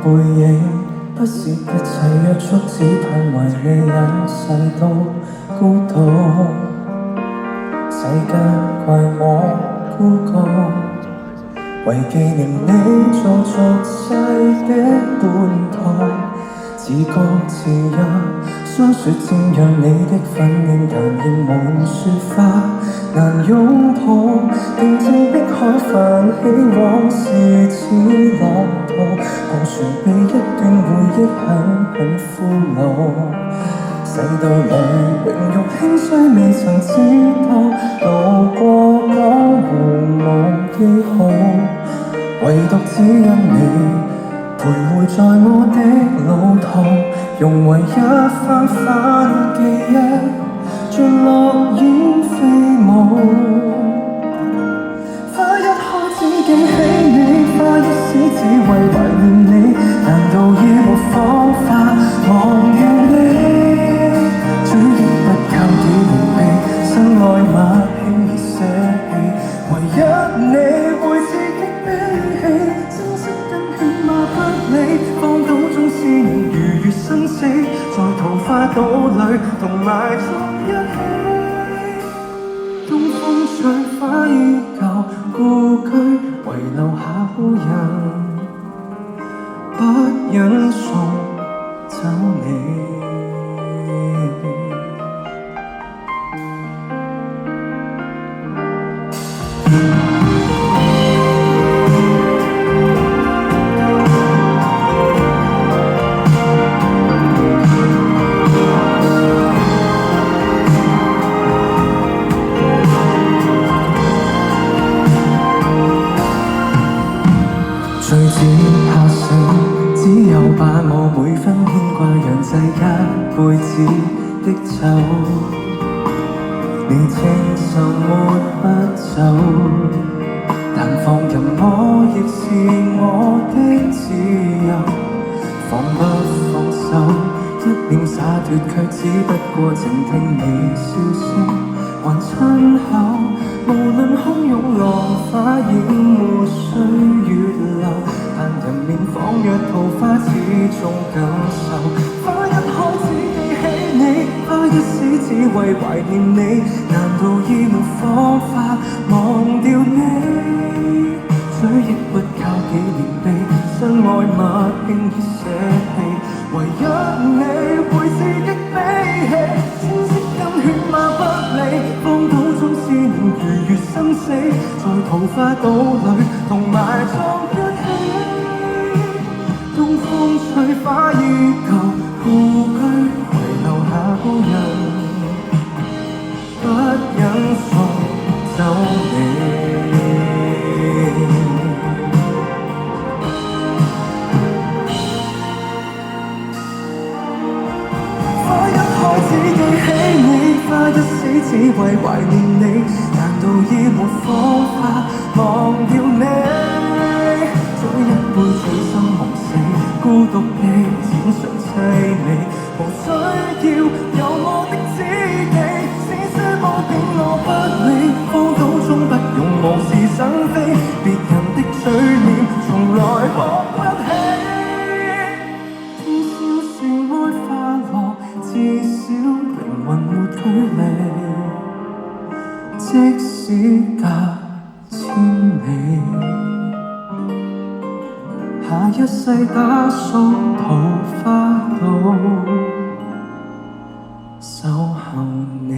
背影，不是一切約束，只盼為你隱世到孤獨。世間怪我孤獨，為紀念你做俗世的伴郎，自覺自由，相說漸讓你的粉臉淡染滿雪花，難擁抱。平靜的海泛起往事似浪濤，航船被一段回憶狠俘虜。世道裏榮辱興衰未曾知道，路過江湖無記號，唯獨只因你徘徊在我的腦途，融為一番番記憶，像落葉飛舞。花一開只記起你，花一死只為懷念你，難道已沒方法忘掉你？追憶不靠紀念碑，身外物輕易捨棄，唯一你會自己悲喜，珍惜跟血罵不理，荒島中思念如月生死，在桃花島裏同埋葬一起。東風吹花依舊，故居遺留下故人，不忍送走你。最只怕醒，只有把我每分牽掛釀製一輩子的酒。你清愁抹不走，但放任我亦是我的自由。放不放手，一臉灑脱，卻只不過靜聽你笑聲，還親口。無論洶湧浪花淹沒歲月流，但人面仿若桃花，始終感受。花一開只記起你，花一死只為懷念你，難道已沒方法忘掉你？追憶不靠紀念碑，身外物輕易捨棄，唯一你會自己悲喜，千色跟血罵不理，荒島中思念如月生死，在桃花島裏同埋葬一起。東風吹花依舊，故居遺留下故人，不忍送走你。花一開只記起你，花一死只為懷念你，難道已沒方法忘掉你？這一輩子生無死，孤獨地淺嘗凄美，無需要有我的知己，史書報竟我不理，荒島中不用無事生非，別人的嘴臉從來學不起。天宵是愛花落，至少靈魂沒距離，即使隔千里。下一世打掃桃花島，守候你。